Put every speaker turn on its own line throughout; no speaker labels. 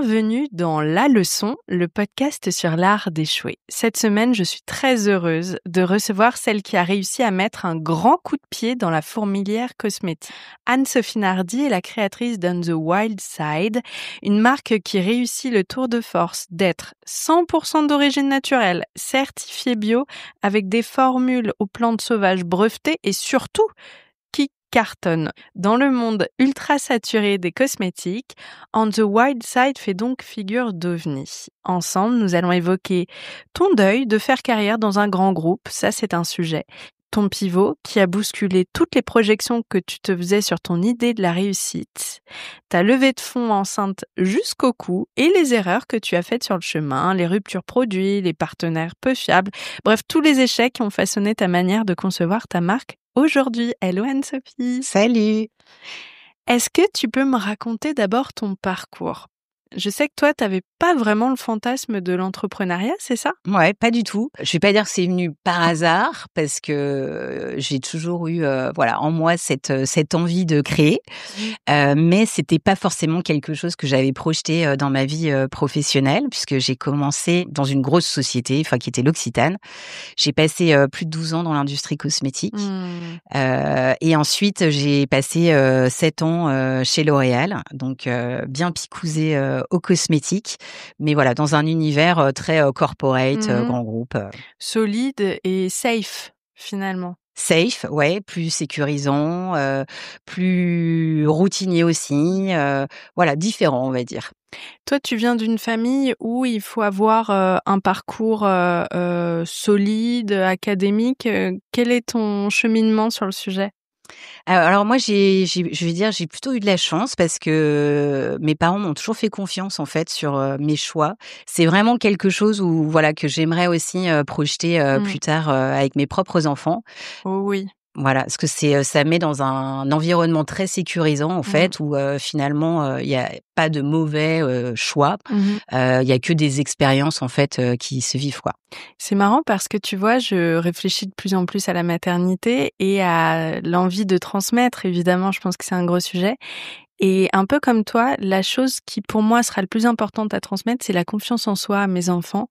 Bienvenue dans La Leçon, le podcast sur l'art d'échouer. Cette semaine, je suis très heureuse de recevoir celle qui a réussi à mettre un grand coup de pied dans la fourmilière cosmétique. Anne-Sophie Nardy est la créatrice d'On the Wild Side, une marque qui réussit le tour de force d'être 100% d'origine naturelle, certifiée bio, avec des formules aux plantes sauvages brevetées et surtout qui cartonne. Dans le monde ultra saturé des cosmétiques, On the Wild Side fait donc figure d'ovni. Ensemble, nous allons évoquer ton deuil de faire carrière dans un grand groupe, ça c'est un sujet. Ton pivot qui a bousculé toutes les projections que tu te faisais sur ton idée de la réussite. Ta levée de fonds enceinte jusqu'au cou et les erreurs que tu as faites sur le chemin, les ruptures produits, les partenaires peu fiables, bref, tous les échecs qui ont façonné ta manière de concevoir ta marque aujourd'hui. Hello Anne-Sophie.
Salut.
Est-ce que tu peux me raconter d'abord ton parcours ? Je sais que toi, tu n'avais pas vraiment le fantasme de l'entrepreneuriat, c'est ça ?
Ouais, pas du tout. Je vais pas dire que c'est venu par hasard parce que j'ai toujours eu en moi cette envie de créer, mais c'était pas forcément quelque chose que j'avais projeté dans ma vie professionnelle puisque j'ai commencé dans une grosse société, qui était l'Occitane. J'ai passé plus de 12 ans dans l'industrie cosmétique et ensuite j'ai passé 7 ans chez L'Oréal, donc bien picousé aux cosmétiques, mais voilà, dans un univers très corporate, grand groupe.
Solide et safe, finalement.
Safe, ouais, plus sécurisant, plus routinier aussi, différent, on va dire.
Toi, tu viens d'une famille où il faut avoir un parcours solide, académique. Quel est ton cheminement sur le sujet ?
Alors moi, j'ai plutôt eu de la chance parce que mes parents m'ont toujours fait confiance en fait sur mes choix. C'est vraiment quelque chose que j'aimerais aussi projeter plus tard avec mes propres enfants.
Oh oui.
Voilà, parce que ça met dans un environnement très sécurisant en fait, où finalement il y a pas de mauvais choix. Il y a que des expériences en fait qui se vivent quoi.
C'est marrant parce que tu vois, je réfléchis de plus en plus à la maternité et à l'envie de transmettre. Évidemment, je pense que c'est un gros sujet. Et un peu comme toi, la chose qui pour moi sera le plus importante à transmettre, c'est la confiance en soi à mes enfants.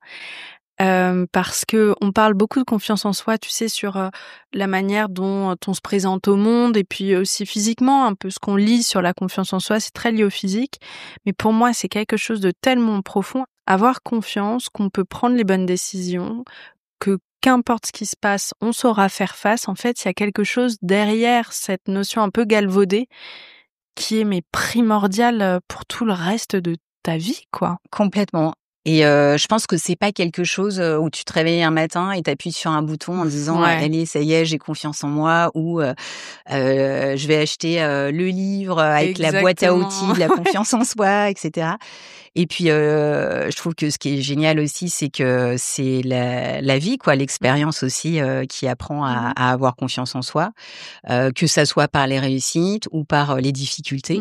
Parce que on parle beaucoup de confiance en soi, tu sais, sur la manière dont on se présente au monde et puis aussi physiquement, un peu ce qu'on lit sur la confiance en soi, c'est très lié au physique. Mais pour moi, c'est quelque chose de tellement profond. Avoir confiance qu'on peut prendre les bonnes décisions, que qu'importe ce qui se passe, on saura faire face. En fait, il y a quelque chose derrière cette notion un peu galvaudée qui est primordiale pour tout le reste de ta vie, quoi.
Complètement. Et je pense que c'est pas quelque chose où tu te réveilles un matin et t'appuies sur un bouton en disant allez, ça y est, j'ai confiance en moi, ou je vais acheter le livre avec la boîte à outils de la confiance en soi, etc. Et puis je trouve que ce qui est génial aussi, c'est que c'est la vie, quoi, l'expérience aussi qui apprend à avoir confiance en soi, que ça soit par les réussites ou par les difficultés,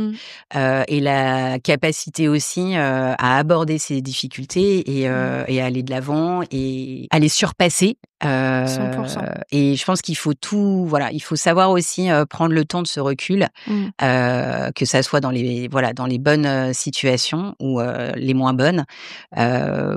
et la capacité aussi à aborder ces difficultés et à aller de l'avant et à les surpasser.
100%.
Et je pense qu'il faut il faut savoir aussi prendre le temps de ce recul, que ça soit dans les bonnes situations ou les moins bonnes,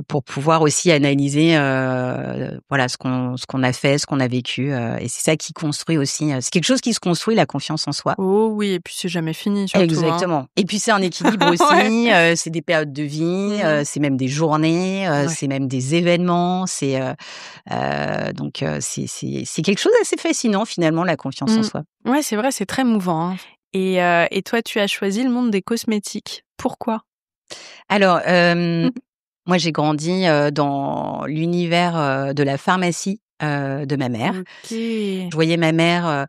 pour pouvoir aussi analyser ce qu'on a fait, ce qu'on a vécu, et c'est ça qui construit aussi. C'est quelque chose qui se construit, la confiance en soi.
Oh oui, et puis c'est jamais fini surtout.
Exactement. Et puis c'est un équilibre aussi. C'est des périodes de vie, c'est même des journées, c'est même des événements. Donc c'est quelque chose d'assez fascinant finalement, la confiance en soi.
Ouais, c'est vrai, c'est très mouvant. Hein. Et toi, tu as choisi le monde des cosmétiques. Pourquoi ?
Alors, moi j'ai grandi dans l'univers de la pharmacie de ma mère.
Okay.
Je voyais ma mère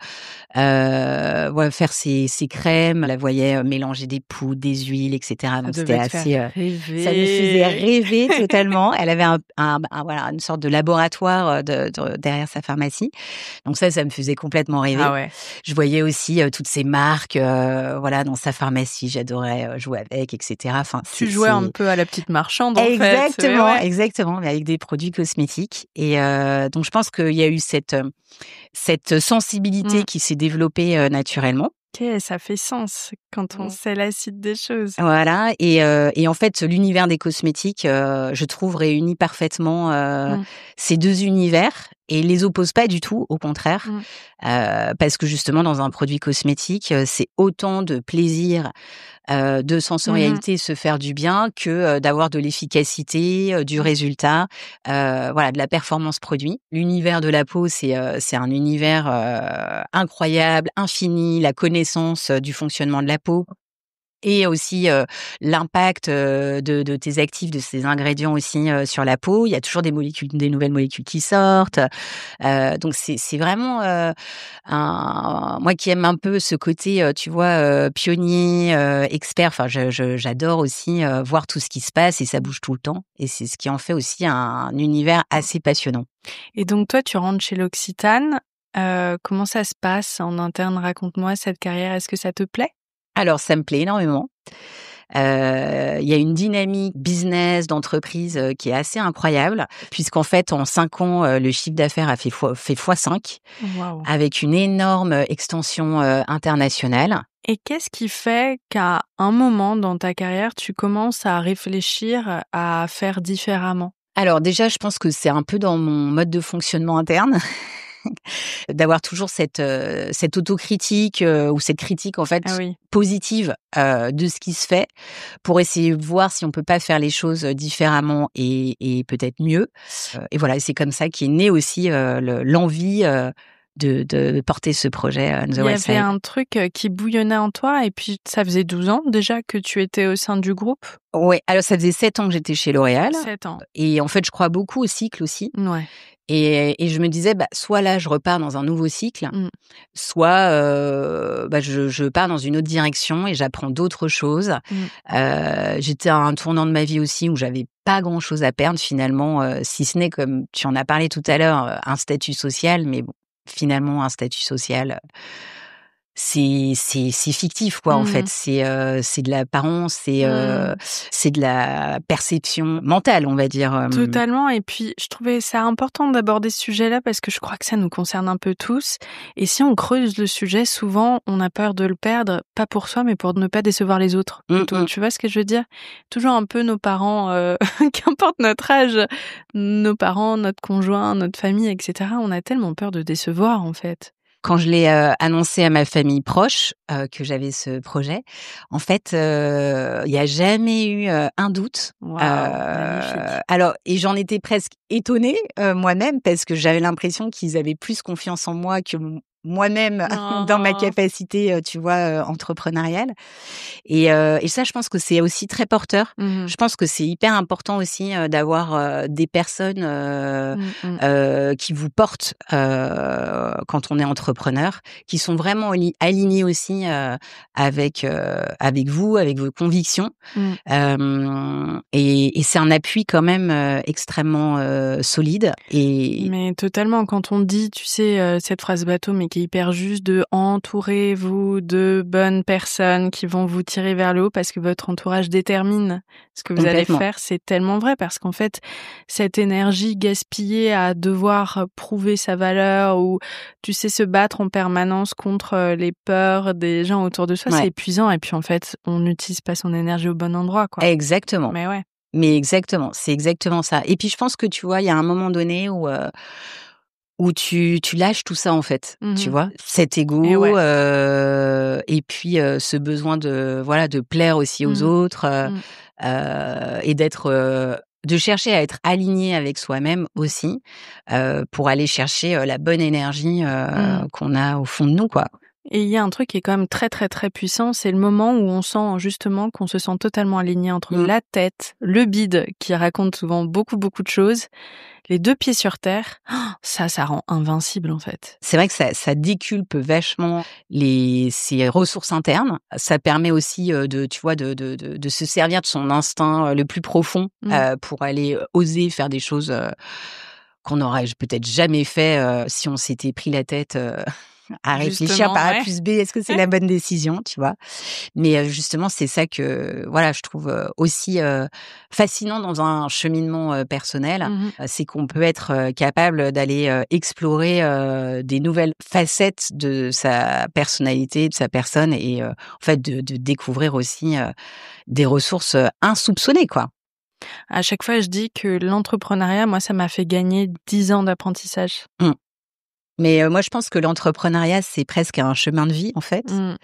faire ses crèmes, je la voyais mélanger des poudres, des huiles, etc. Donc c'était assez, ça me faisait rêver totalement. Elle avait une sorte de laboratoire derrière sa pharmacie. Donc ça me faisait complètement rêver.
Ah ouais.
Je voyais aussi toutes ces marques, dans sa pharmacie. J'adorais jouer avec, etc. Enfin,
tu jouais un peu à la petite marchande, en fait.
Exactement, mais avec des produits cosmétiques. Et donc je pense qu'il y a eu cette sensibilité qui s'est développée naturellement.
OK, ça fait sens quand on sait la suite des choses.
Voilà et en fait, l'univers des cosmétiques, je trouve réunit parfaitement,
Mmh.
ces 2 univers et les oppose pas du tout, au contraire.
Mmh.
Parce que justement dans un produit cosmétique, c'est autant de plaisir, de
Mmh.
sensorialité, se faire du bien que, d'avoir de l'efficacité, du
Mmh.
résultat, voilà, de la performance produit. L'univers de la peau, c'est un univers, incroyable, infini, la connaissance, du fonctionnement de la peau et aussi, l'impact, de tes actifs, de ces ingrédients aussi, sur la peau. Il y a toujours des nouvelles molécules qui sortent, donc c'est vraiment, moi qui aime un peu ce côté, tu vois, pionnier, expert, enfin j'adore aussi, voir tout ce qui se passe et ça bouge tout le temps et c'est ce qui en fait aussi un univers assez passionnant.
Et donc toi, tu rentres chez L'Occitane. Comment ça se passe en interne? Raconte-moi cette carrière. Est-ce que ça te plaît?
Alors ça me plaît énormément. Il y a une dynamique business, d'entreprise, qui est assez incroyable puisqu'en fait en 5 ans, le chiffre d'affaires a fait fois 5
Waouh!
avec une énorme, extension, internationale.
Et qu'est-ce qui fait qu'à un moment dans ta carrière, tu commences à réfléchir à faire différemment?
Alors déjà, je pense que c'est un peu dans mon mode de fonctionnement interne, d'avoir toujours cette autocritique, ou cette critique en
Ah
fait
oui.
positive, de ce qui se fait pour essayer de voir si on peut pas faire les choses, différemment et peut-être mieux, et voilà, et c'est comme ça qu'est née aussi, l'envie, de porter ce projet, The
Il y
Wild
avait
Side.
un truc, qui bouillonnait en toi et puis ça faisait 12 ans déjà que tu étais au sein du groupe?
Ouais, alors ça faisait 7 ans que j'étais chez L'Oréal
7 ans.
et en fait, je crois beaucoup au cycle aussi.
Ouais.
Et je me disais, bah, soit là, je repars dans un nouveau cycle,
Mmh.
soit, bah, je pars dans une autre direction et j'apprends d'autres choses.
Mmh.
J'étais à un tournant de ma vie aussi où j'avais pas grand-chose à perdre finalement, si ce n'est, comme tu en as parlé tout à l'heure, un statut social. Mais bon, finalement, un statut social, c'est fictif quoi, en fait.
Mmh.
C'est de l'apparence,
Mmh.
c'est de la perception mentale, on va dire,
Totalement et puis je trouvais ça important d'aborder ce sujet-là parce que je crois que ça nous concerne un peu tous et si on creuse le sujet, souvent, on a peur de le perdre, pas pour soi, mais pour ne pas décevoir les autres
Mmh
plutôt.
mh.
Tu vois ce que je veux dire? Toujours un peu nos parents, qu'importe notre âge, nos parents, notre conjoint, notre famille et cetera, on a tellement peur de décevoir, en fait.
Quand je l'ai, annoncé à ma famille proche, que j'avais ce projet, en fait, il y a jamais eu, un doute.
Waouh, magnifique.
Alors et j'en étais presque étonnée, moi-même parce que j'avais l'impression qu'ils avaient plus confiance en moi que moi-même dans ma
Oh.
capacité, tu vois, entrepreneuriale et ça, je pense que c'est aussi très porteur.
Mmh mh.
Je pense que c'est hyper important aussi, d'avoir, des personnes,
Mmh mh.
qui vous portent, quand on est entrepreneur, qui sont vraiment alignés aussi, avec vous, avec vos convictions.
Mmh.
Et c'est un appui quand même, extrêmement, solide et
Mais totalement, quand on dit, tu sais, cette phrase bateau, mais qui est hyper juste de entourez-vous de bonnes personnes qui vont vous tirer vers le haut parce que votre entourage détermine ce que vous allez
complètement.
faire, c'est tellement vrai parce qu'en fait, cette énergie gaspillée à devoir prouver sa valeur ou, tu sais, se battre en permanence contre les peurs des gens autour de soi, c'est
Ouais,
épuisant et puis en fait, on n'utilise pas son énergie au bon endroit, quoi.
exactement.
Mais ouais.
Mais exactement, c'est exactement ça. Et puis je pense que tu vois, il y a un moment donné où tu lâches tout ça en fait, tu
Mmh.
vois? Cet
Et
ego,
ouais.
et puis, ce besoin de voilà, de plaire aussi aux
Mmh.
autres,
Mmh.
et d'être, de chercher à être aligné avec soi-même aussi, pour aller chercher, la bonne énergie,
Mmh.
qu'on a au fond de nous, quoi.
Et il y a un truc qui est quand même très, très, très puissant, c'est le moment où on sent justement qu'on se sent totalement aligné entre
Mmh.
la tête, le bide qui raconte souvent beaucoup, beaucoup de choses, les 2 pieds sur terre. Ça rend invincible en fait.
C'est vrai que ça déculpe vachement ses ressources internes. Ça permet aussi, de tu vois, de se servir de son instinct, le plus profond,
Mmh.
pour aller, oser faire des choses, qu'on n'aurait peut-être jamais fait, si on s'était pris la tête, à réfléchir
Justement,
par A
ouais.
plus B, est-ce que c'est la bonne décision, tu vois? Mais justement, c'est ça que, voilà, je trouve, aussi, fascinant dans un cheminement, personnel,
Mmh.
c'est qu'on peut être, capable d'aller, explorer, des nouvelles facettes de sa personnalité, de sa personne et en fait de découvrir aussi, des ressources, insoupçonnées, quoi.
À chaque fois, je dis que l'entrepreneuriat, moi, ça m'a fait gagner 10 ans d'apprentissage.
Mmh. Mais moi, je pense que l'entrepreneuriat, c'est presque un chemin de vie, en fait.
Mmh.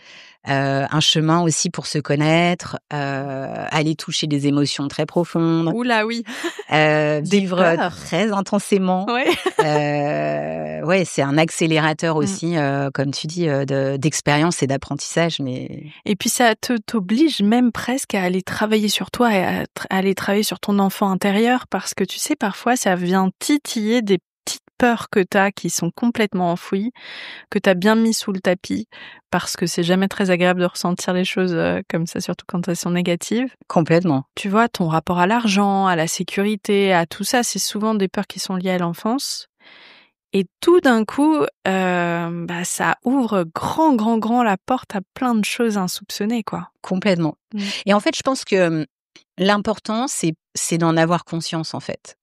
Un chemin aussi pour se connaître, aller toucher des émotions très profondes,
Ouh là, oui. Des
vivre
peurs.
très intensément.
Ouais.
Ouais, c'est un accélérateur
Mmh.
aussi, comme tu dis, d'expérience et d'apprentissage, mais
Et puis ça t'oblige même presque à aller travailler sur toi et à aller travailler sur ton enfant intérieur parce que tu sais, parfois, ça vient titiller des petites peurs que tu as qui sont complètement enfouies, que tu as bien mis sous le tapis parce que c'est jamais très agréable de ressentir les choses, comme ça, surtout quand elles sont négatives.
complètement.
Tu vois, ton rapport à l'argent, à la sécurité, à tout ça, c'est souvent des peurs qui sont liées à l'enfance. Et tout d'un coup, ça ouvre grand la porte à plein de choses insoupçonnées, quoi.
Complètement.
Mmh.
Et en fait, je pense que, l'important, c'est d'en avoir conscience, en fait.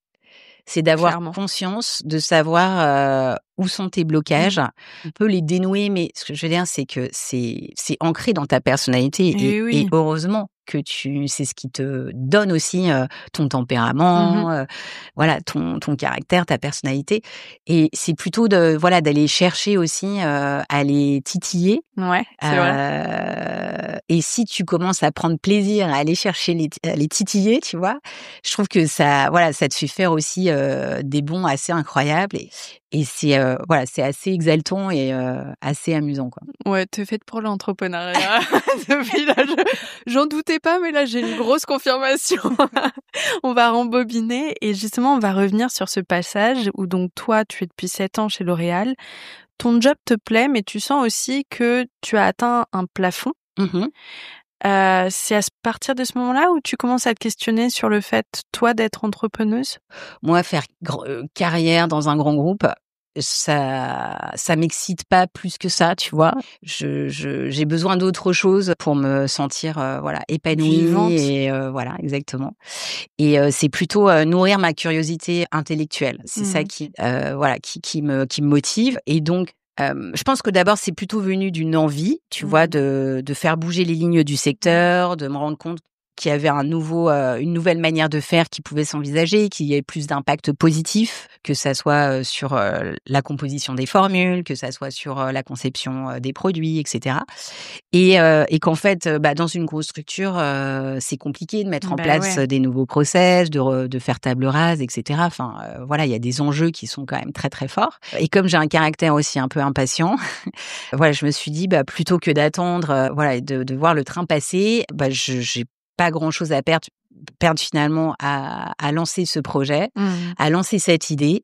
C'est d'avoir
Clairement.
conscience, de savoir, où sont tes blocages.
Mmh.
On peut les dénouer, mais ce que je veux dire, c'est que c'est ancré dans ta personnalité
Eh
et
oui.
heureusement que c'est ce qui te donne aussi, ton
Mmh.
tempérament, voilà, ton caractère, ta personnalité et c'est plutôt voilà, d'aller chercher aussi, à les titiller.
Ouais, c'est vrai.
Et si tu commences à prendre plaisir à aller chercher à les titiller, tu vois? Je trouve que ça voilà, ça te fait faire aussi, des bonds assez incroyables et c'est, voilà, c'est assez exaltant et assez amusant, quoi.
Ouais, tu es faite pour l'entrepreneuriat. Depuis là, j'en doutais pas, mais là, j'ai une grosse confirmation. On va rembobiner et justement, on va revenir sur ce passage où donc toi, tu es depuis 7 ans chez L'Oréal. Ton job te plaît, mais tu sens aussi que tu as atteint un plafond.
Mmh.
C'est à partir de ce moment-là où tu commences à te questionner sur le fait, toi, d'être entrepreneuse?
Moi, faire carrière dans un grand groupe, ça m'excite pas plus que ça, tu vois? J'ai besoin d'autre chose pour me sentir, voilà, épanouie
Vivante?
et voilà, exactement et c'est plutôt, nourrir ma curiosité intellectuelle. C'est ça
Mmh.
qui, voilà, qui me motive et donc je pense que d'abord, c'est plutôt venu d'une envie, tu vois,
Mmh.
de faire bouger les lignes du
Ouais.
secteur, de me rendre compte qu'il y avait une nouvelle manière de faire qui pouvait s'envisager, qu'il y ait plus d'impact positif, que ça soit, sur, la composition des formules, que ça soit sur, la conception, des produits et cetera et qu'en fait, dans une grosse structure, c'est compliqué de mettre en
Bah,
place,
ouais.
des nouveaux process, de faire table rase et cetera. Enfin, voilà, il y a des enjeux qui sont quand même très, très forts et comme j'ai un caractère aussi un peu impatient, voilà, je me suis dit: plutôt que d'attendre, voilà et de voir le train passer, je j'ai pas grand-chose à perdre finalement à lancer ce projet,
Mmh.
à lancer cette idée.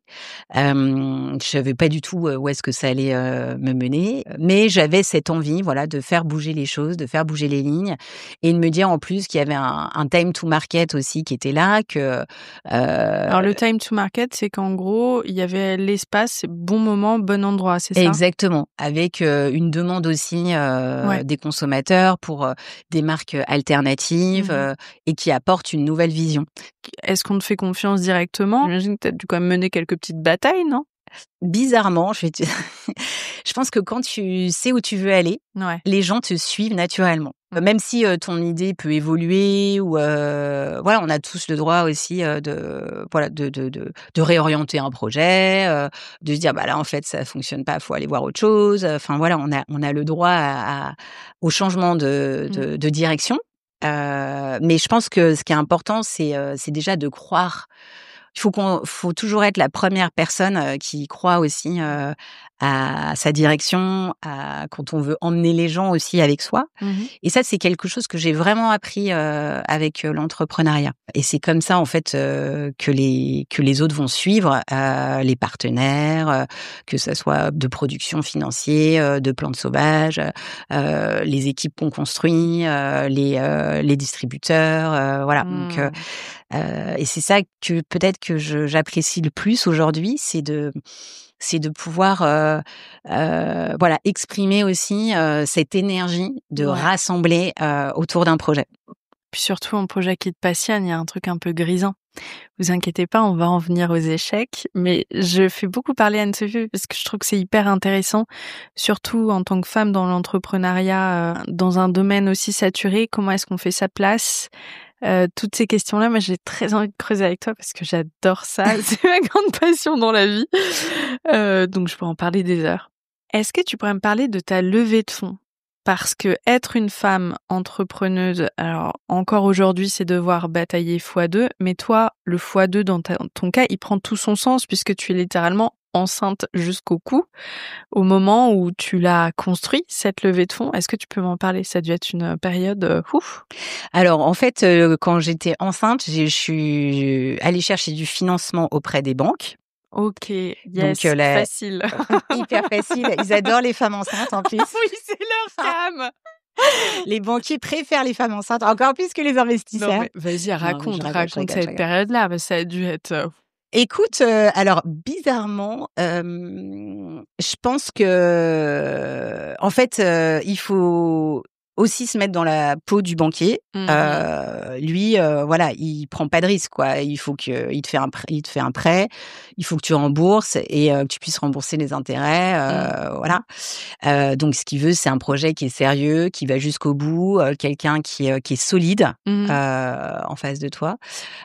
Je savais pas du tout, où est-ce que ça allait, me mener, mais j'avais cette envie, voilà, de faire bouger les choses, de faire bouger les lignes et de me dire en plus qu'il y avait un time to market aussi qui était là, que,
Alors le time to market, c'est qu'en gros, il y avait l'espace, bon moment, bon endroit, c'est ça?
exactement, avec, une demande aussi,
Ouais.
des consommateurs pour, des marques, alternatives,
Mmh.
et qui apportent une nouvelle vision.
Est-ce qu'on te fait confiance directement? J'imagine que tu as dû quand même mener quelques petites batailles, non?
Bizarrement, je vais te je pense que quand tu sais où tu veux aller,
Ouais.
les gens te suivent naturellement.
Mmh.
Même si, ton idée peut évoluer ou, voilà, on a tous le droit aussi, de voilà, de réorienter un projet, de se dire: «Bah, là, en fait, ça fonctionne pas, faut aller voir autre chose». Enfin, voilà, on a le droit au changement de
Mmh.
de de direction. Mais je pense que ce qui est important, c'est déjà de croire faut toujours être la première personne, qui croit aussi, à sa direction, à quand on veut emmener les gens aussi avec soi
Mmh.
et ça, c'est quelque chose que j'ai vraiment appris, avec, l'entrepreneuriat et c'est comme ça, en fait, que les autres vont suivre, les partenaires, que ça soit de production financier, de plantes sauvages, les équipes qu'on construit, les distributeurs, voilà donc
Mmh.
et c'est ça que peut-être que j'apprécie le plus aujourd'hui, c'est de pouvoir, voilà, exprimer aussi, cette énergie de rassembler, autour d'un projet.
Puis surtout un projet qui te passionne, il y a un truc un peu grisant. Vous inquiétez pas, on va en venir aux échecs, mais je fais beaucoup parler Anne-Sophie parce que je trouve que c'est hyper intéressant, surtout en tant que femme dans l'entrepreneuriat, dans un domaine aussi saturé. Comment est-ce qu'on fait sa place? Toutes ces questions-là, moi, j'ai très envie de creuser avec toi parce que j'adore ça. C'est ma grande passion dans la vie. Donc je pourrais en parler des heures. Est-ce que tu pourrais me parler de ta levée de fonds? Parce que être une femme entrepreneuse, alors encore aujourd'hui, c'est devoir batailler x2, mais toi, le x2 dans ton cas, il prend tout son sens puisque tu es littéralement enceinte jusqu'au cou au moment où tu l'as construit, cette levée de fonds. Est-ce que tu peux m'en parler? Ça a dû être une période ouf.
Alors en fait, quand j'étais enceinte, je suis allée chercher du financement auprès des banques.
OK, yes,
Donc
facile.
hyper facile. Ils adorent les femmes enceintes en plus.
Oui, c'est leur cam.
Les banquiers préfèrent les femmes enceintes encore plus que les investisseurs.
Non, mais vas-y, raconte
je
cette période-là, parce que ça a dû être...
Écoute, alors bizarrement, je pense que, en fait, il faut aussi se mettre dans la peau du banquier. Lui, voilà, il prend pas de risque, quoi. Il faut que il te fait un prêt, il faut que tu rembourses et que tu puisses rembourser les intérêts, voilà. Donc ce qu'il veut, c'est un projet qui est sérieux, qui va jusqu'au bout, quelqu'un qui est solide, en face de toi,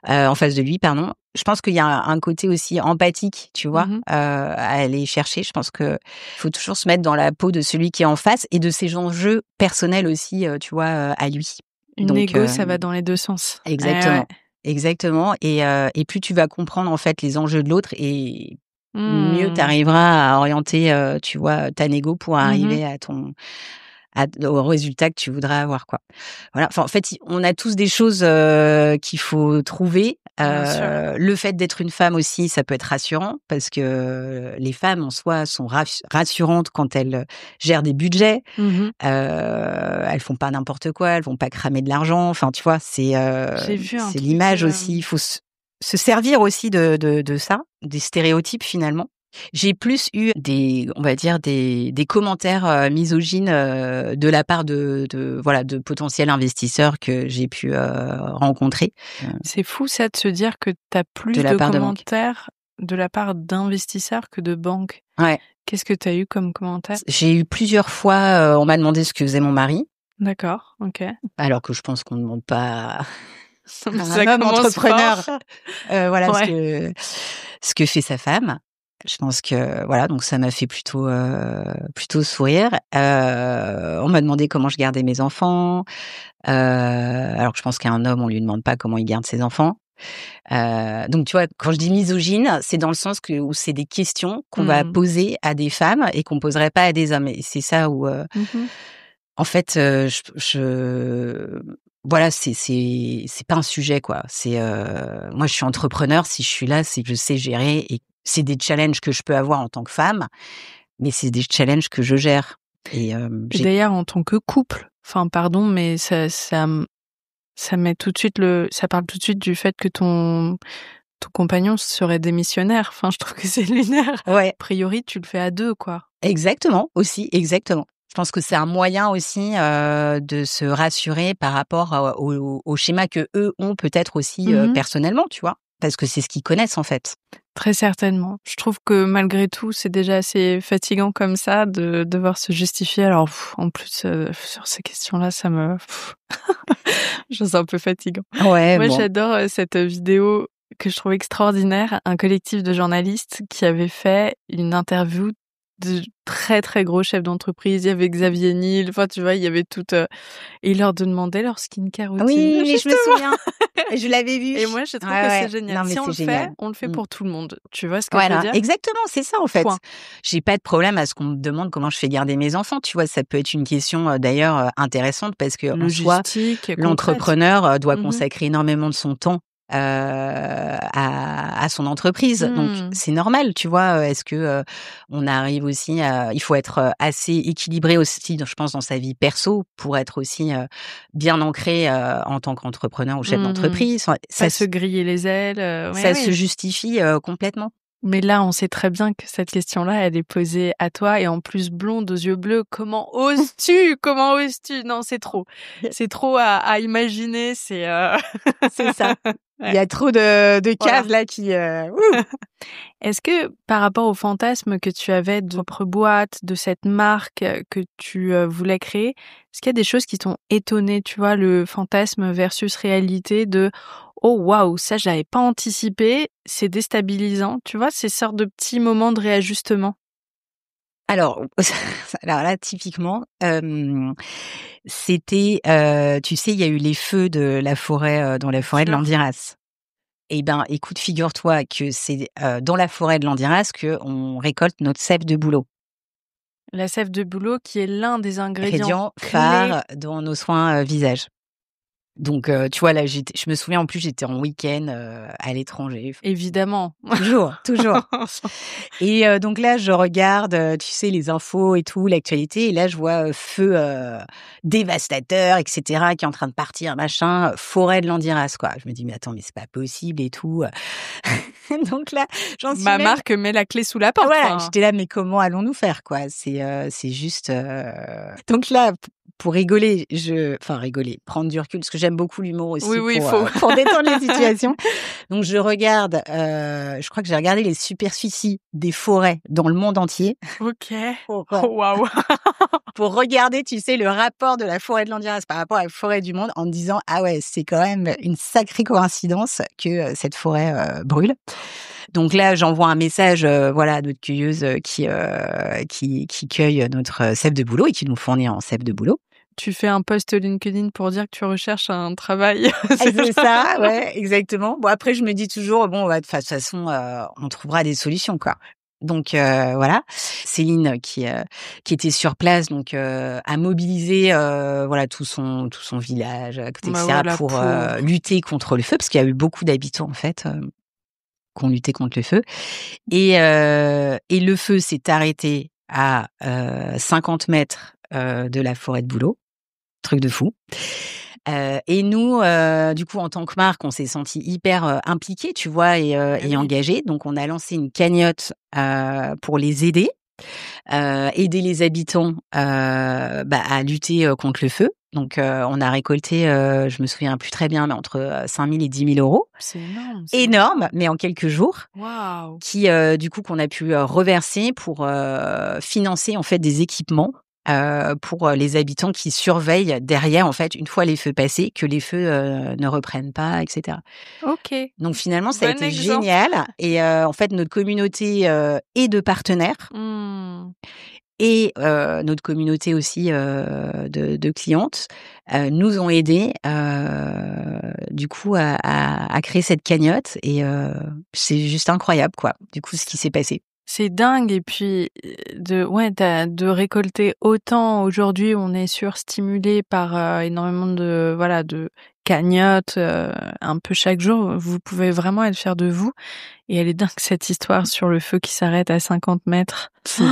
en face de lui, pardon. Je pense qu'il y a un côté aussi empathique, tu vois, à aller chercher. Je pense que faut toujours se mettre dans la peau de celui qui est en face et de ses enjeux personnels aussi, tu vois, à lui.
Une égo, ça va dans les deux sens.
Exactement, exactement. Et plus tu vas comprendre en fait les enjeux de l'autre et mieux tu arriveras à orienter, tu vois, ta négo pour arriver au résultat que tu voudrais avoir, quoi. Voilà. Enfin, en fait, on a tous des choses qu'il faut trouver. Le fait d'être une femme aussi, ça peut être rassurant parce que les femmes en soi sont rassurantes quand elles gèrent des budgets. Elles font pas n'importe quoi, elles vont pas cramer de l'argent. Enfin, tu vois, c'est l'image aussi. Il faut se servir aussi de ça, des stéréotypes finalement. J'ai plus eu on va dire des commentaires misogynes de la part de potentiels investisseurs que j'ai pu rencontrer.
C'est fou ça de se dire que tu as plus de commentaires de la part d'investisseurs que de banques.
Ouais.
Qu'est-ce que tu as eu comme commentaires?
J'ai eu plusieurs fois, on m'a demandé ce que faisait mon mari.
D'accord, OK.
Alors que je pense qu'on ne demande pas
à un homme entrepreneur
voilà ce que fait sa femme. Je pense que voilà, donc ça m'a fait plutôt sourire. On m'a demandé comment je gardais mes enfants, alors que je pense qu'un homme, on lui demande pas comment il garde ses enfants. Donc tu vois, quand je dis misogyne, c'est dans le sens où c'est des questions qu'on va poser à des femmes et qu'on poserait pas à des hommes. Et c'est ça où, en fait, voilà, c'est pas un sujet, quoi. C'est moi, je suis entrepreneur. Si je suis là, c'est que je sais gérer et c'est des challenges que je peux avoir en tant que femme, mais c'est des challenges que je gère. Et
d'ailleurs, en tant que couple, enfin, pardon, mais ça met tout de suite ça parle tout de suite du fait que ton compagnon serait démissionnaire. Enfin, je trouve que c'est lunaire.
Ouais.
A priori, tu le fais à deux, quoi.
Exactement, aussi, exactement. Je pense que c'est un moyen aussi de se rassurer par rapport au schéma que eux ont peut-être aussi personnellement, tu vois, parce que c'est ce qu'ils connaissent en fait.
Très certainement. Je trouve que malgré tout, c'est déjà assez fatigant comme ça de devoir se justifier. Alors, en plus, sur ces questions-là, ça me... je trouve ça un peu fatigant.
Ouais,
moi, j'adore cette vidéo que je trouve extraordinaire. Un collectif de journalistes qui avait fait une interview de très très gros chefs d'entreprise. Il y avait Xavier Niel, enfin tu vois, il y avait tout et ils leur demandaient leur skincare routine.
Oui, mais je me souviens. Je l'avais vu.
Et moi, je trouve que c'est génial. Non, si on le fait, on le fait pour tout le monde. Tu vois ce que je veux dire?
Exactement, c'est ça en fait. J'ai pas de problème à ce qu'on me demande comment je fais garder mes enfants. Tu vois, ça peut être une question d'ailleurs intéressante parce que en soi, l'entrepreneur doit consacrer énormément de son temps à son entreprise. Donc c'est normal, tu vois. Est-ce que on arrive aussi il faut être assez équilibré aussi, je pense, dans sa vie perso pour être aussi bien ancré en tant qu'entrepreneur ou chef d'entreprise.
Ça se griller les ailes.
Ça se justifie complètement.
Mais là, on sait très bien que cette question-là, elle est posée à toi et en plus blonde aux yeux bleus. Comment oses-tu? Comment oses-tu? Non, c'est trop. C'est trop à imaginer.
C'est ça. Il
Ouais.
y a trop de cases
Voilà.
là qui.
Est-ce que par rapport au fantasme que tu avais de propre boîte, de cette marque que tu voulais créer, est-ce qu'il y a des choses qui t'ont étonné, tu vois, le fantasme versus réalité de oh waouh, ça j'avais pas anticipé, c'est déstabilisant, tu vois, ces sortes de petits moments de réajustement.
Alors, alors là, typiquement, c'était, tu sais, il y a eu les feux de la forêt, dans la
Bien
forêt de
sûr.
Landiras. Eh ben, écoute, figure-toi que c'est, dans la forêt de Landiras qu'on récolte notre sève de bouleau.
La sève de bouleau qui est l'un des ingrédients
Ingrédient
clés.
phare dans nos soins, visage. Donc, tu vois, là, je me souviens, en plus, j'étais en week-end, à l'étranger.
Évidemment.
Toujours, toujours. Et donc là, je regarde, tu sais, les infos et tout, l'actualité et là, je vois, feu, dévastateur et cetera, qui est en train de partir, machin, forêt de Landiras, quoi. Je me dis: «Mais attends, mais c'est pas possible et tout», donc là, j'en suis
Ma
même
marque met la clé sous la porte,
voilà,
enfin.
j'étais là: «Mais comment allons-nous faire, quoi?» C'est juste, donc là, pour rigoler, enfin rigoler, prendre du recul, parce que j'aime beaucoup l'humour
Oui,
aussi
oui, il faut.
pour détendre les situations. Donc je regarde, je crois que j'ai regardé les superficies des forêts dans le monde entier
OK.
pour,
Oh waouh!
pour regarder, tu sais, le rapport de la forêt de Landiras par rapport à la forêt du monde en me disant: «Ah ouais, c'est quand même une sacrée coïncidence que, cette forêt, brûle». Donc là, j'envoie un message, voilà, à notre cueilleuse, qui cueille notre, sève de bouleau et qui nous fournit en sève de bouleau.
Tu fais un post LinkedIn pour dire que tu recherches un travail,
Ah,
c'est
c'est
ça?
ça, ouais, exactement. Bon, après, je me dis toujours: «Bon, ouais, de toute façon, on trouvera des solutions, quoi». Donc voilà. Céline qui était sur place, donc a mobilisé, voilà, tout son village, à côté et
Bah,
cetera
voilà,
pour,
pour.
lutter contre le feu, parce qu'il y a eu beaucoup d'habitants, en fait, qui ont lutté contre le feu et le feu s'est arrêté à, 50 m de la forêt de Bouleau. Truc de fou. Et nous, du coup, en tant que marque, on s'est sentis hyper, impliqués, tu vois?
Eh
Et
oui.
engagés. Donc on a lancé une cagnotte, pour les aider, aider les habitants, à lutter, contre le feu. Donc on a récolté, je me souviens plus très bien, mais entre, 5 000 et 10 000 €.
C'est énorme ça.
Énorme, mais en quelques jours,
Waouh!
qui, du coup, qu'on a pu, reverser pour, financer, en fait, des équipements, pour, les habitants qui surveillent derrière, en fait, une fois les feux passés, que les feux, ne reprennent pas et cetera.
OK.
Donc finalement, ça a
Bon
été
exemple.
génial et en fait, notre communauté, et de partenaires
Mmh.
et notre communauté aussi, de clientes, nous ont aidés, du coup à créer cette cagnotte et c'est juste incroyable, quoi, du coup, ce qui s'est passé.
C'est dingue et puis, de récolter autant. Aujourd'hui, on est surstimulé par, énormément de voilà, de cagnottes, un peu chaque jour. Vous pouvez vraiment être fiers de vous et elle est dingue cette histoire sur le feu qui s'arrête à 50 mètres.
Fou,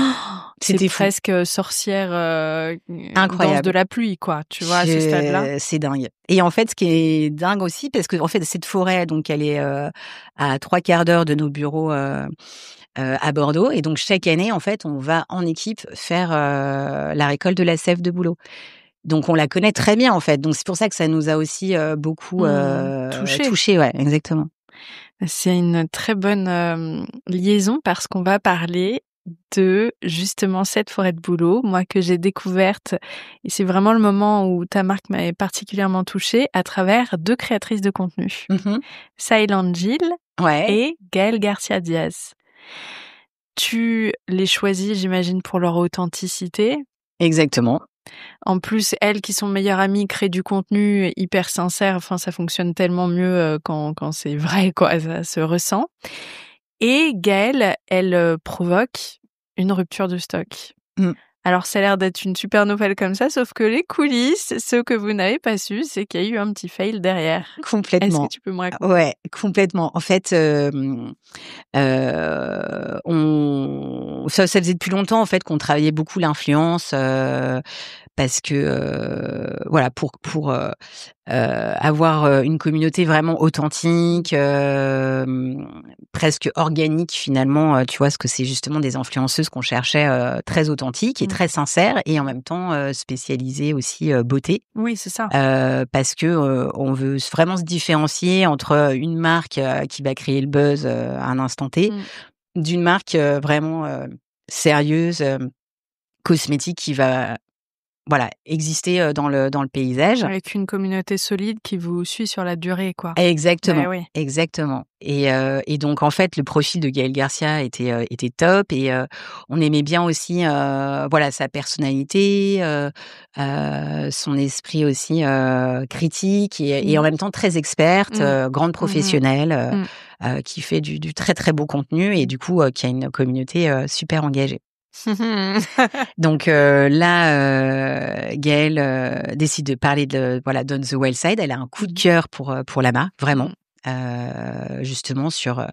C'est
c'était fou,
presque, sorcière, danse de
incroyable.
la pluie quoi, tu vois, à ce stade-là?
C'est dingue et en fait, ce qui est dingue aussi, parce qu'en fait, cette forêt, donc elle est, à 3/4 d'heure de nos bureaux, à Bordeaux et donc chaque année, en fait, on va en équipe faire, la récolte de la sève de bouleau. Donc on la connaît très bien, en fait, donc c'est pour ça que ça nous a aussi, beaucoup,
Mmh, touchée.
touchés, ouais, exactement.
C'est une très bonne, liaison parce qu'on va parler de justement cette forêt de bouleau, moi que j'ai découverte et c'est vraiment le moment où ta marque m'avait particulièrement touchée à travers 2 créatrices de contenu,
Mmh.
Silent Jill
Ouais,
et Gaëlle Garcia Diaz. Tu les choisis, j'imagine, pour leur authenticité.
exactement.
En plus, elles qui sont meilleures amies créent du contenu hyper sincère, enfin ça fonctionne tellement mieux, quand c'est vrai quoi, ça se ressent. Et Gaëlle, elle, provoque une rupture de stock.
Mmh.
Alors ça a l'air d'être une super nouvelle comme ça, sauf que les coulisses, ce que vous n'avez pas su, c'est qu'il y a eu un petit fail derrière. Est-ce que
Complètement.
tu peux me raconter?
Ouais, complètement. En fait, on ça faisait depuis longtemps, en fait, qu'on travaillait beaucoup l'influence, parce que, voilà, pour, avoir une communauté vraiment authentique, presque organique finalement, tu vois? Parce que c'est justement des influenceuses qu'on cherchait, très authentiques et très sincères et en même temps, spécialisées aussi, beauté.
Oui, c'est ça.
Parce que, on veut vraiment se différencier entre, une marque, qui va créer le buzz, à un instant T, d'une marque, vraiment, sérieuse, cosmétique qui va voilà, exister, dans le paysage.
Avec une communauté solide qui vous suit sur la durée, quoi.
Exactement,
Oui.
exactement et donc en fait, le profil de Gaël Garcia était top et on aimait bien aussi, voilà, sa personnalité, son esprit aussi, critique et en même temps très experte, grande professionnelle, qui fait du très, très beau contenu et du coup, qui a une communauté, super engagée. Donc Gaëlle, décide de parler de voilà d'On the Wild Side. Elle a un coup de cœur pour la marque, vraiment, justement sur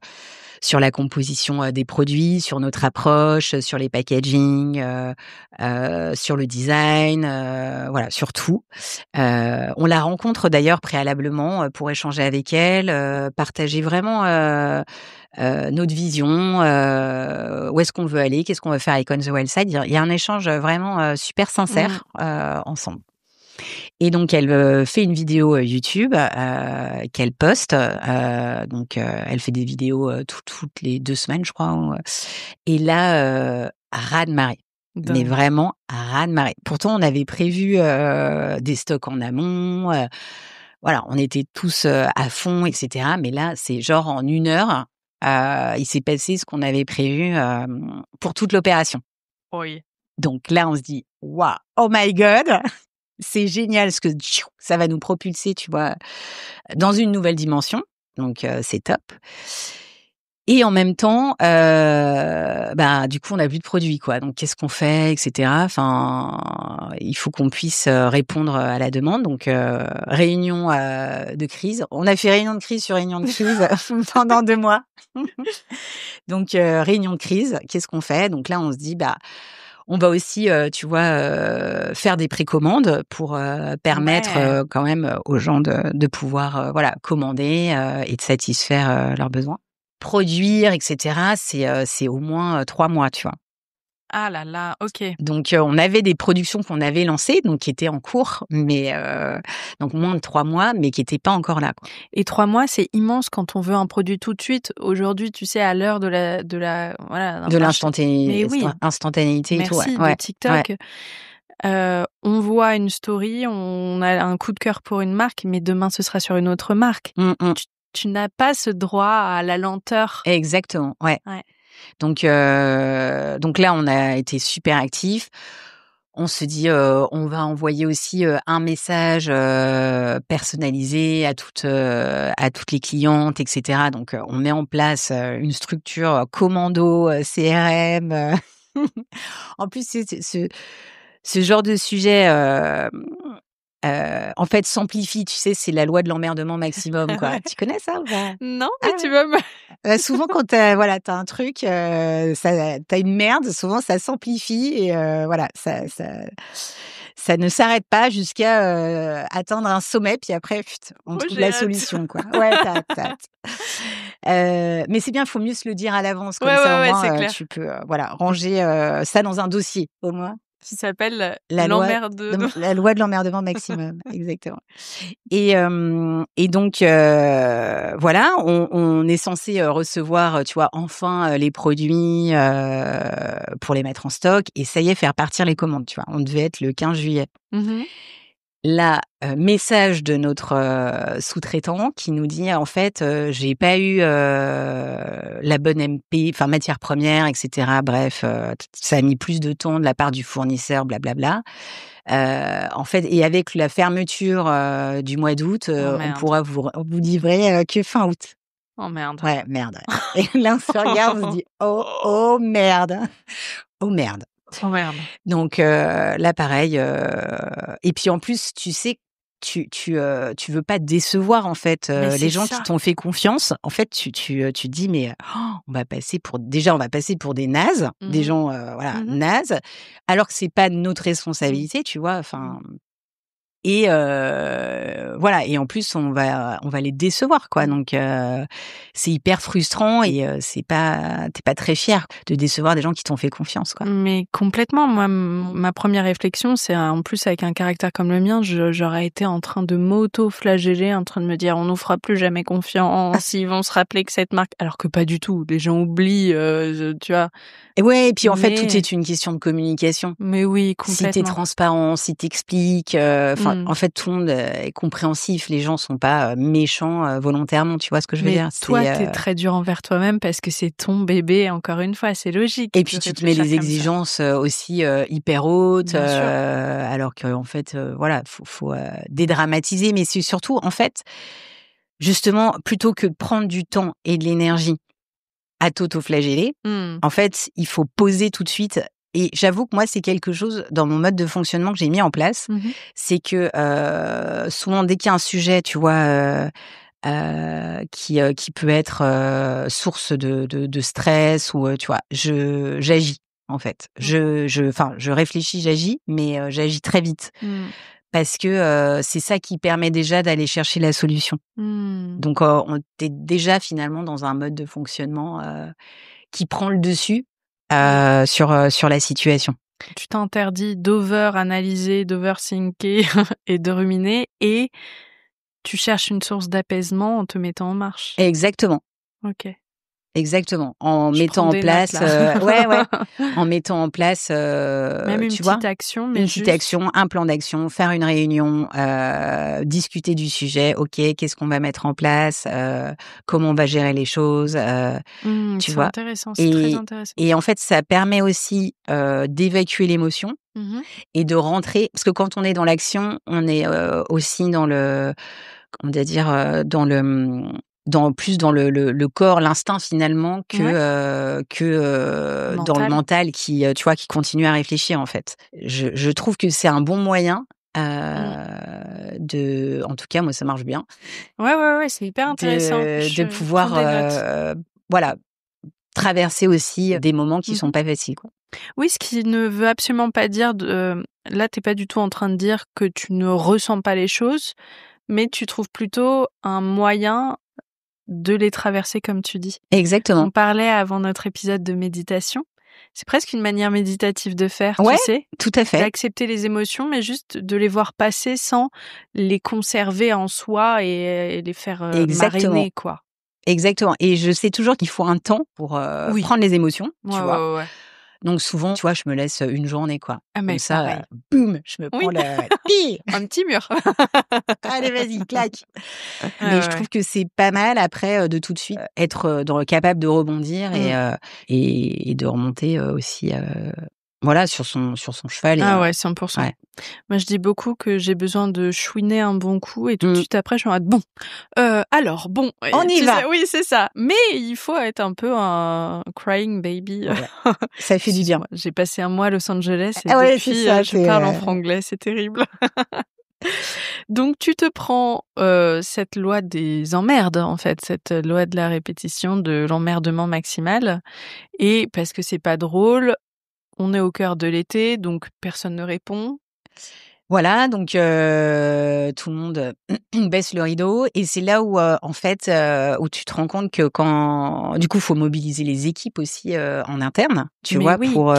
la composition, des produits, sur notre approche, sur les packaging, sur le design, voilà, sur tout. On la rencontre d'ailleurs préalablement, pour échanger avec elle, partager vraiment, notre vision, où est-ce qu'on veut aller, qu'est-ce qu'on veut faire avec On the Wild Side. Il y a un échange, vraiment, super sincère, ensemble. Et donc elle, fait une vidéo, YouTube, qu'elle poste, donc elle fait des vidéos, toutes les 2 semaines, je crois, et là, raz-de-marée. Mais vraiment raz-de-marée. Pourtant, on avait prévu, des stocks en amont, voilà, on était tous, à fond et cetera. Mais là, c'est genre en 1 heure, il s'est passé ce qu'on avait prévu, pour toute l'opération.
Oui.
Donc là, on se dit: «Waouh, oh my God!» C'est génial parce que ça va nous propulser, tu vois, dans une nouvelle dimension. Donc c'est top. Et en même temps, du coup, on n'a plus de produits, quoi. Donc qu'est-ce qu'on fait, et cetera. Enfin, il faut qu'on puisse, répondre à la demande. Donc réunion, de crise. On a fait réunion de crise sur réunion de crise pendant 2 mois. Donc réunion de crise, qu'est-ce qu'on fait? Donc là, on se dit: on va aussi, tu vois, faire des précommandes pour, permettre, quand même, aux gens de pouvoir, voilà, commander, et de satisfaire, leurs besoins. Produire et cetera, c'est au moins, 3 mois, tu vois?
Ah là là, OK.
Donc on avait des productions qu'on avait lancées, donc qui étaient en cours, mais donc moins de 3 mois, mais qui étaient pas encore là, quoi.
Et 3 mois, c'est immense quand on veut un produit tout de suite. Aujourd'hui, tu sais, à l'heure de la voilà, d'un
De
marché mais oui,
instantanéité et tout, ouais.
merci de
Ouais, ouais.
TikTok. On voit une story, on a un coup de cœur pour une marque, mais demain, ce sera sur une autre marque. Tu n'as pas ce droit à la lenteur.
Exactement, ouais. Donc là, on a été super actifs. On se dit, on va envoyer aussi, un message, personnalisé à toutes les clientes et cetera. Donc on met en place, une structure, commando, CRM, En plus, c'est ce genre de sujet, en fait, s'amplifie, tu sais? C'est la loi de l'emmerdement maximum, quoi. Tu connais ça ou pas?
Non,
Ah
mais tu vas me
souvent quand voilà, tu un truc, ça tu une merde, souvent ça s'amplifie et voilà, ça ne s'arrête pas jusqu'à, atteindre un sommet, puis après, on trouve
j'ai
la
hâte.
solution, quoi. Ouais, tu as mais c'est bien, faut mieux se le dire à l'avance, comme
Ouais,
ça, au
ouais, c'est
moins,
clair.
tu peux, voilà, ranger, ça dans un dossier, au moins.
Qui s'appelle
La loi
l'emmerdement.
la loi de l'emmerdement maximum, exactement. Et donc voilà, on est censé, recevoir, tu vois, enfin, les produits, pour les mettre en stock et ça y est, faire partir les commandes, tu vois? On devait être le 15 juillet. Là, message de notre, sous-traitant qui nous dit: «En fait, j'ai pas eu, la bonne MP, enfin matière première et cetera». Bref, ça a mis plus de temps de la part du fournisseur, blablabla. En fait et avec la fermeture, du mois d'août,
Oh
on
merde.
pourra vous livrer, que fin août.
Oh merde.
Ouais, merde, ouais. Et là, on se regarde, on se dit: «Oh, oh merde! Oh merde!»
Oh merde.
Donc là pareil, et puis en plus, tu sais, tu veux pas décevoir en fait,
Mais
les
c'est
gens qui
ça.
t'ont fait confiance. En fait, tu te dis: «Mais on va passer pour des nazes, des gens, voilà, nazes», alors que c'est pas notre responsabilité, tu vois? Enfin Et voilà, et en plus on va les décevoir, quoi. Donc c'est hyper frustrant et t'es pas très fier de décevoir des gens qui t'ont fait confiance, quoi.
Mais complètement. Moi, ma première réflexion, c'est en plus avec un caractère comme le mien, j'aurais été en train de m'auto-flageller, en train de me dire on nous fera plus jamais confiance, ils vont se rappeler que cette marque, alors que pas du tout. Les gens oublient, tu vois.
Et ouais, et puis en fait tout est une question de communication.
Mais oui,
Si t'es
complètement.
transparent, si t'expliques, en fait tout le monde est compréhensif. Les gens sont pas méchants volontairement, tu vois ce que je veux dire.
Toi, t'es très dur envers toi-même parce que c'est ton bébé. Encore une fois, c'est logique.
Et puis tu te mets des exigences aussi hyper hautes, alors qu'en fait voilà, faut dédramatiser. Mais c'est surtout en fait justement plutôt que de prendre du temps et de l'énergie à t'auto-flageller, en fait, il faut poser tout de suite. Et j'avoue que moi, c'est quelque chose dans mon mode de fonctionnement que j'ai mis en place. C'est que souvent, dès qu'il y a un sujet, tu vois, qui peut être source de stress ou tu vois, j'agis en fait. Je réfléchis, j'agis, mais j'agis très vite parce que c'est ça qui permet déjà d'aller chercher la solution. Donc on t'es déjà finalement dans un mode de fonctionnement qui prend le dessus sur la situation.
Tu t'interdis d'over-analyser, d'over-thinker et de ruminer, et tu cherches une source d'apaisement en te mettant en marche.
Exactement.
OK.
Exactement. En mettant en place, en mettant en place,
même une
tu
petite
vois,
action, mais
une petite action, un plan d'action, faire une réunion, discuter du sujet. OK, qu'est-ce qu'on va mettre en place, comment on va gérer les choses, tu vois.
Intéressant, c'est très intéressant.
Et en fait, ça permet aussi d'évacuer l'émotion et de rentrer, parce que quand on est dans l'action, on est aussi dans le, comment dire, dans le corps, l'instinct finalement que dans le mental qui, tu vois, qui continue à réfléchir en fait. Je trouve que c'est un bon moyen en tout cas moi ça marche bien.
Ouais, c'est hyper intéressant.
De pouvoir voilà, traverser aussi des moments qui sont pas faciles, quoi.
Oui, ce qui ne veut absolument pas dire là t'es pas du tout en train de dire que tu ne ressens pas les choses, mais tu trouves plutôt un moyen de les traverser comme tu dis.
Exactement.
On parlait avant notre épisode de méditation. C'est presque une manière méditative de faire, tu sais.
Tout à fait.
D'accepter les émotions, mais juste de les voir passer sans les conserver en soi et les faire mariner, quoi.
Exactement. Et je sais toujours qu'il faut un temps pour prendre les émotions, tu vois.
Ouais.
Donc souvent, tu vois, je me laisse une journée, quoi.
Mais
comme ça, boum, je me prends
un petit mur.
Allez, vas-y, claque. Mais je trouve que c'est pas mal après de tout de suite être capable de rebondir et de remonter aussi, voilà, sur son cheval.
Ah ouais, 100%. Ouais. Moi, je dis beaucoup que j'ai besoin de chouiner un bon coup et tout de suite après, je me dis bon, alors bon,
on y va.
Oui, c'est ça. Mais il faut être un peu un crying baby.
Ouais. Ça fait du bien.
J'ai passé un mois à Los Angeles et depuis, je parle en franglais, c'est terrible. Donc, tu te prends cette loi des emmerdes, en fait, cette loi de la répétition, de l'emmerdement maximal, et parce que c'est pas drôle. On est au cœur de l'été, donc personne ne répond.
Voilà, donc tout le monde baisse le rideau et c'est là où en fait où tu te rends compte que quand du coup faut mobiliser les équipes aussi en interne, tu vois, pour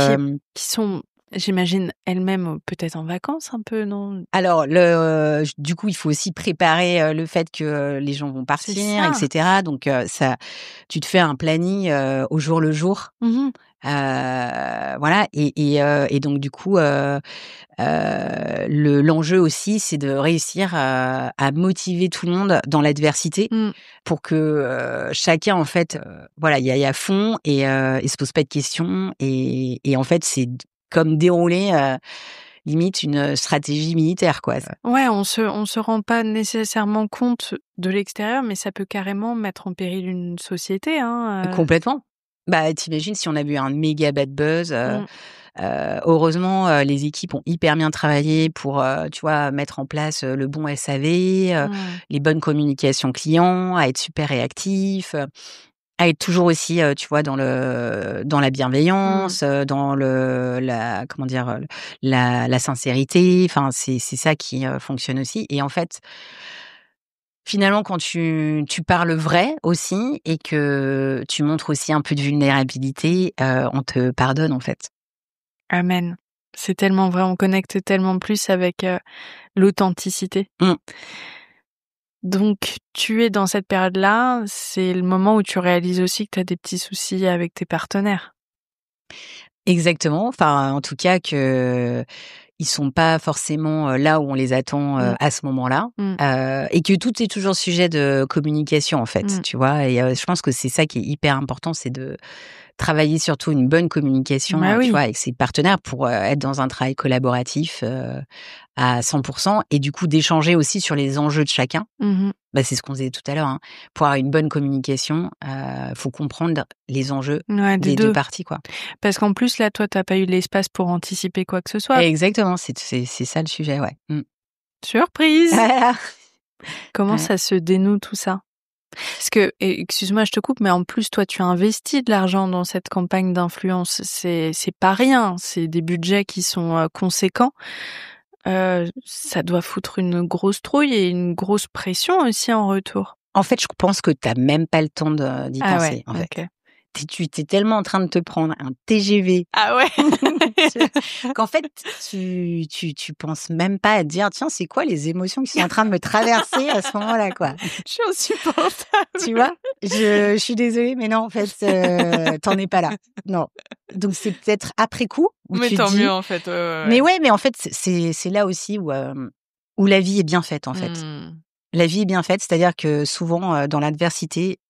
qui sont, j'imagine, elles-mêmes peut-être en vacances un peu, non?
Alors du coup il faut aussi préparer le fait que les gens vont partir, etc. Donc ça, tu te fais un planning au jour le jour. Voilà, et donc du coup l'enjeu aussi c'est de réussir à motiver tout le monde dans l'adversité pour que chacun en fait voilà, y aille à fond et se pose pas de questions et en fait c'est comme dérouler limite une stratégie militaire, quoi.
Ouais, on se rend pas nécessairement compte de l'extérieur, mais ça peut carrément mettre en péril une société, hein.
Complètement. Bah, t'imagines si on avait eu un méga bad buzz. Heureusement, les équipes ont hyper bien travaillé pour, tu vois, mettre en place le bon SAV, les bonnes communications clients, à être super réactifs, à à être toujours aussi, tu vois, dans la bienveillance, dans la sincérité. Enfin, c'est ça qui fonctionne aussi. Et en fait, finalement, quand tu parles vrai aussi et que tu montres aussi un peu de vulnérabilité, on te pardonne, en fait.
Amen. C'est tellement vrai, on connecte tellement plus avec l'authenticité. Donc, tu es dans cette période-là, c'est le moment où tu réalises aussi que tu as des petits soucis avec tes partenaires.
Exactement. Enfin, en tout cas que ils sont pas forcément là où on les attend à ce moment-là, et que tout est toujours sujet de communication, en fait, tu vois? Et je pense que c'est ça qui est hyper important, c'est de travailler surtout une bonne communication, tu vois, avec ses partenaires pour être dans un travail collaboratif à 100%, et du coup d'échanger aussi sur les enjeux de chacun. Bah, c'est ce qu'on disait tout à l'heure, hein. Pour avoir une bonne communication, faut comprendre les enjeux des 2 parties, quoi.
Parce qu'en plus, là, toi, tu as pas eu l'espace pour anticiper quoi que ce soit.
Exactement, c'est ça le sujet, ouais.
Surprise!
Voilà.
Comment ça se dénoue tout ça? Parce que, excuse-moi, je te coupe, mais en plus, toi, tu as investi de l'argent dans cette campagne d'influence. C'est pas rien. C'est des budgets qui sont conséquents. Ça doit foutre une grosse trouille et une grosse pression aussi en retour.
En fait, je pense que tu as même pas le temps d'y penser, en fait.
OK.
Tu es tellement en train de te prendre un TGV.
Ah ouais?
Qu'en fait, tu penses même pas à te dire: «Tiens, c'est quoi les émotions qui sont en train de me traverser à ce moment-là, quoi?»
Je suis insupportable.
Tu vois? Je suis désolée, mais non, en fait, tu en es pas là. Non. Donc c'est peut-être après coup où
Mais
tu te
tant
dis
mieux, en fait. Ouais.
mais ouais, mais en fait, c'est là aussi où la vie est bien faite, en fait. La vie est bien faite, c'est-à-dire que souvent, dans l'adversité,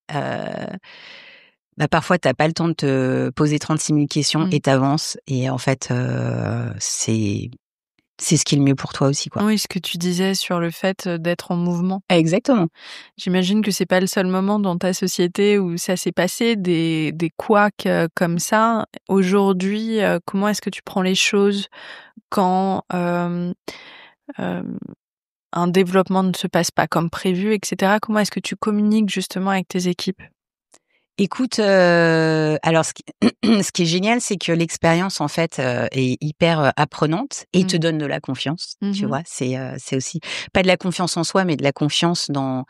bah, parfois tu as pas le temps de te poser 36 000 questions et tu avances, et en fait, c'est ce qui est le mieux pour toi aussi, quoi.
Oui, ce que tu disais sur le fait d'être en mouvement.
Exactement.
J'imagine que c'est pas le seul moment dans ta société où ça s'est passé, des couacs comme ça. Aujourd'hui, comment est-ce que tu prends les choses quand un développement ne se passe pas comme prévu, etc. Comment est-ce que tu communiques justement avec tes équipes?
Écoute, alors ce qui est génial, c'est que l'expérience, en fait, est hyper apprenante et te donne de la confiance, tu vois? C'est aussi pas de la confiance en soi, mais de la confiance dans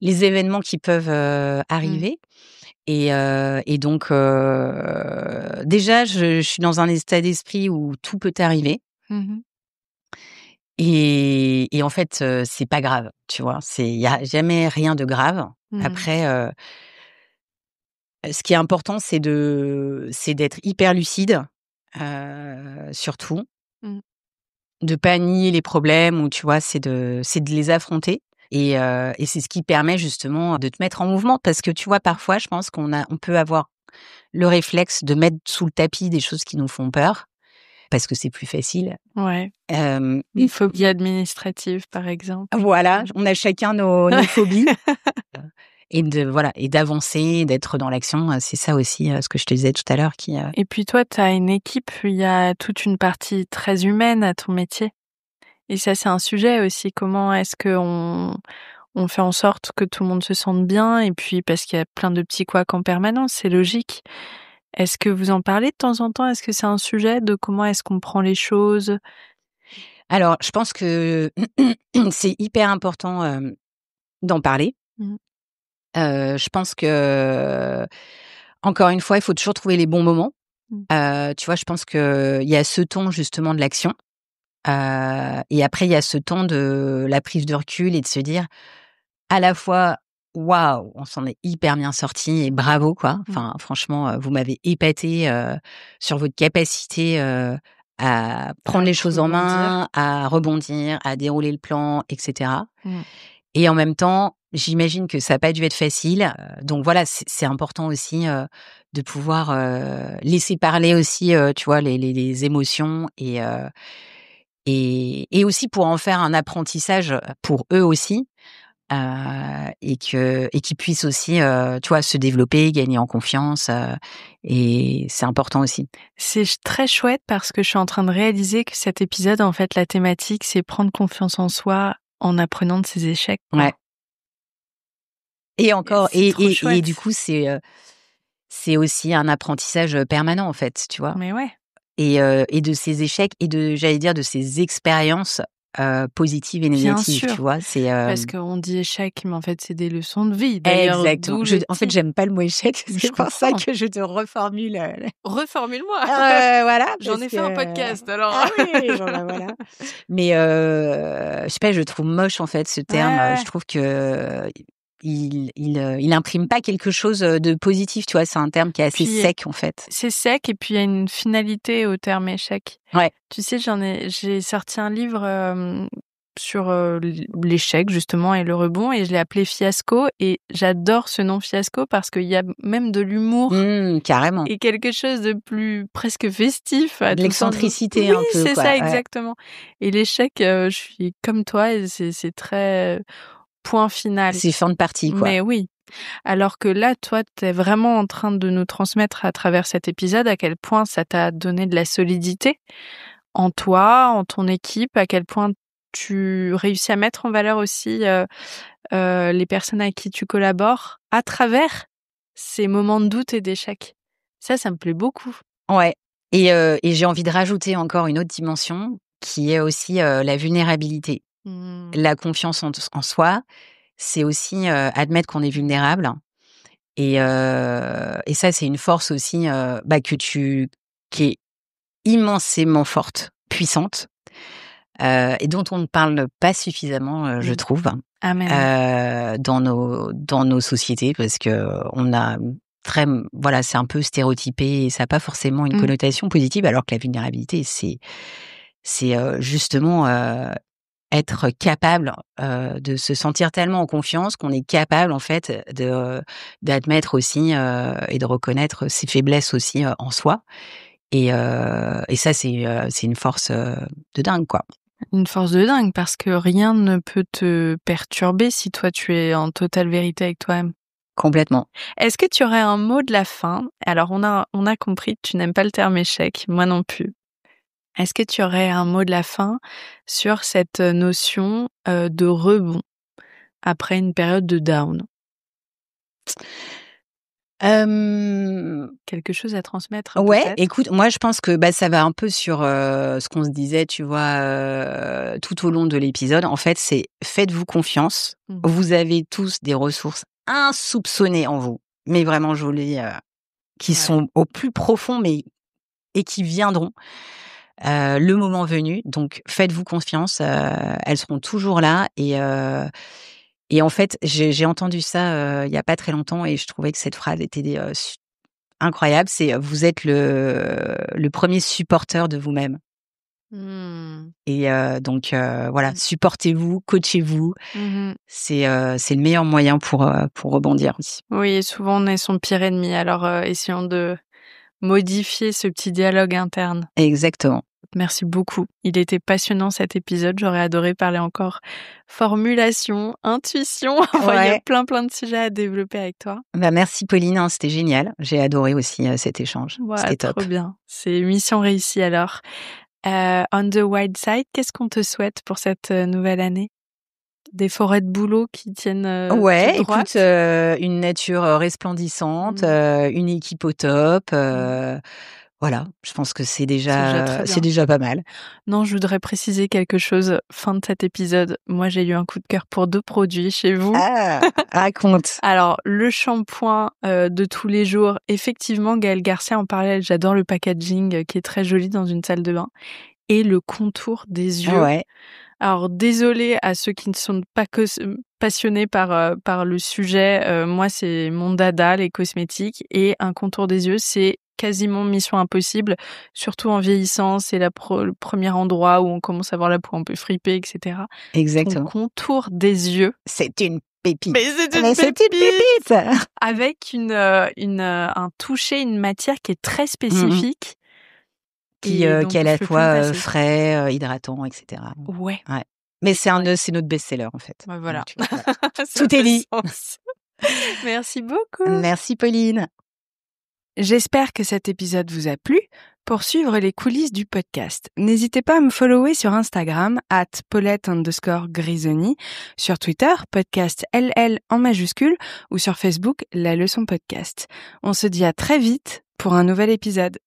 les événements qui peuvent arriver. Et donc déjà, je suis dans un état d'esprit où tout peut arriver, et en fait, c'est pas grave, tu vois? Il y a jamais rien de grave. Après, ce qui est important, c'est d'être hyper lucide, surtout. De pas nier les problèmes, ou tu vois, c'est de les affronter, et c'est ce qui permet justement de te mettre en mouvement, parce que tu vois, parfois, je pense on peut avoir le réflexe de mettre sous le tapis des choses qui nous font peur, parce que c'est plus facile.
Ouais. Une phobie administrative, par exemple.
Voilà, on a chacun nos phobies. Et d'avancer, d'être dans l'action, c'est ça aussi, ce que je te disais tout à l'heure qui.
Et puis toi, tu as une équipe, il y a toute une partie très humaine à ton métier. Et ça, c'est un sujet aussi. Comment est-ce qu'on fait en sorte que tout le monde se sente bien? Et puis, parce qu'il y a plein de petits couacs en permanence, c'est logique. Est-ce que vous en parlez de temps en temps? Est-ce que c'est un sujet de comment est-ce qu'on prend les choses?
Alors, je pense que c'est hyper important, d'en parler. Je pense que, encore une fois, il faut toujours trouver les bons moments. Tu vois, je pense qu'il y a ce temps justement de l'action, et après il y a ce temps de la prise de recul et de se dire à la fois: «Waouh, on s'en est hyper bien sortis et bravo, quoi». Enfin, franchement, vous m'avez épatée, sur votre capacité, à prendre les choses en main, à rebondir, à dérouler le plan, et cetera. Et en même temps, j'imagine que ça a pas dû être facile, donc voilà, c'est important aussi, de pouvoir, laisser parler aussi, tu vois, les émotions, et aussi pour en faire un apprentissage, pour eux aussi, et qu'ils puissent aussi, tu vois, se développer, gagner en confiance, et c'est important aussi.
C'est très chouette parce que je suis en train de réaliser que cet épisode, en fait, la thématique, c'est prendre confiance en soi en apprenant de ses échecs, quoi.
Ouais. Et encore,
c'est trop
et
chouette.
du coup, c'est aussi un apprentissage permanent, en fait, tu vois.
Mais ouais.
Et de ces échecs et j'allais dire, de ces expériences positives et
Bien
négatives, tu
sûr,
vois. C'est
parce qu'on dit échec, mais en fait, c'est des leçons de vie. D'ailleurs,
exactement.
d'où le
En fait,
titre.
j'aime pas le mot échec.
Mais je
C'est pour ça
comprends.
que je te reformule.
Reformule-moi.
Voilà,
J'en
parce
ai fait un
que
podcast, alors.
ah oui, bon bah voilà. Mais je sais pas, je trouve moche en fait ce
Ouais,
terme. Je
ouais.
trouve que il imprime pas quelque chose de positif, tu vois. C'est un terme qui est assez
Puis
sec en fait.
c'est sec et puis il y a une finalité au terme échec.
Ouais.
Tu sais, j'ai sorti un livre sur l'échec justement et le rebond et je l'ai appelé Fiasco et j'adore ce nom Fiasco parce qu'il y a même de l'humour
Carrément.
et quelque chose de plus presque festif à
De
tout le sens.
l'excentricité
Oui,
un peu,
c'est
quoi.
ça
Ouais.
exactement. Et l'échec, je suis comme toi et c'est très point final.
C'est fin de partie, quoi.
Mais oui. Alors que là, toi, tu es vraiment en train de nous transmettre à travers cet épisode à quel point ça t'a donné de la solidité en toi, en ton équipe, à quel point tu réussis à mettre en valeur aussi les personnes avec qui tu collabores à travers ces moments de doute et d'échec. Ça me plaît beaucoup.
Ouais. Et j'ai envie de rajouter encore une autre dimension qui est aussi la vulnérabilité.
Mmh.
La confiance en soi, c'est aussi admettre qu'on est vulnérable. Et ça, c'est une force aussi qui est immensément forte, puissante, et dont on ne parle pas suffisamment, je trouve,
Amen.
dans nos sociétés, parce que on a voilà, c'est un peu stéréotypé et ça n'a pas forcément une
Mmh.
connotation positive, alors que la vulnérabilité, c'est justement être capable de se sentir tellement en confiance qu'on est capable en fait d'admettre aussi et de reconnaître ses faiblesses aussi en soi. Et ça, c'est une force de dingue, quoi.
Une force de dingue parce que rien ne peut te perturber si toi tu es en totale vérité avec toi-même.
Complètement.
Est-ce que tu aurais un mot de la fin? Alors on a compris que tu n'aimes pas le terme échec, moi non plus. Est-ce que tu aurais un mot de la fin sur cette notion de rebond après une période de down? Quelque chose à transmettre
Ouais,
peut-être?
écoute, moi je pense que ça va un peu sur ce qu'on se disait, tu vois, tout au long de l'épisode. En fait, c'est faites-vous confiance.
Mmh.
Vous avez tous des ressources insoupçonnées en vous, mais vraiment jolies, qui
Ouais.
sont au plus profond, et qui viendront le moment venu. Donc faites-vous confiance, elles seront toujours là. Et en fait, j'ai entendu ça il y a pas très longtemps et je trouvais que cette phrase était incroyable. C'est vous êtes le premier supporter de vous-même.
Mmh.
Et donc voilà,
Mmh.
supportez-vous, coachez-vous.
Mmh.
C'est le meilleur moyen pour rebondir aussi.
Oui, et souvent on est son pire ennemi, alors essayons de modifier ce petit dialogue interne.
Exactement.
Merci beaucoup. Il était passionnant cet épisode. J'aurais adoré parler encore formulation, intuition. Enfin, il y a
Ouais.
plein de sujets à développer avec toi.
Merci Pauline, hein, c'était génial. J'ai adoré aussi cet échange.
Voilà,
C'était top.
trop bien. C'est mission réussie alors. On the wild side, qu'est-ce qu'on te souhaite pour cette nouvelle année? Des forêts de bouleau qui tiennent
Ouais,
toute
écoute,
droite?
une nature resplendissante,
Mmh.
une équipe au top,
Mmh.
voilà, je pense que
C'est déjà très
c'est
bien.
déjà pas mal.
Non, je voudrais préciser quelque chose, fin de cet épisode. Moi, j'ai eu un coup de cœur pour 2 produits chez vous.
Ah! Raconte.
Alors, le shampoing de tous les jours, effectivement, Gaël Garcia en parlait, j'adore le packaging qui est très joli dans une salle de bain et le contour des yeux.
Ouais,
Alors désolée à ceux qui ne sont pas passionnés par le sujet, moi c'est mon dada, les cosmétiques et un contour des yeux, c'est quasiment mission impossible, surtout en vieillissant, c'est le premier endroit où on commence à voir la peau un peu fripée et cetera. Ton
exactement.
contour des yeux,
C'est une pépite.
mais c'est une
Mais c'est une
pépite!
pépite!
Avec un toucher, une matière qui est très
Mmh mh.
spécifique
Qui
et
qui
dont
est à
je
la
peux plus me
fois
passer.
frais, hydratant, et cetera.
Ouais,
Ouais. Mais
ouais,
c'est notre best-seller en fait.
bah voilà,
Donc ouais.
ça
Tout est
fait
dit.
sens. Merci beaucoup.
Merci Pauline.
J'espère que cet épisode vous a plu. Pour suivre les coulisses du podcast, n'hésitez pas à me follower sur Instagram @Paulette_Grisoni, sur Twitter, podcast LL en majuscule, ou sur Facebook, La Leçon Podcast. On se dit à très vite pour un nouvel épisode.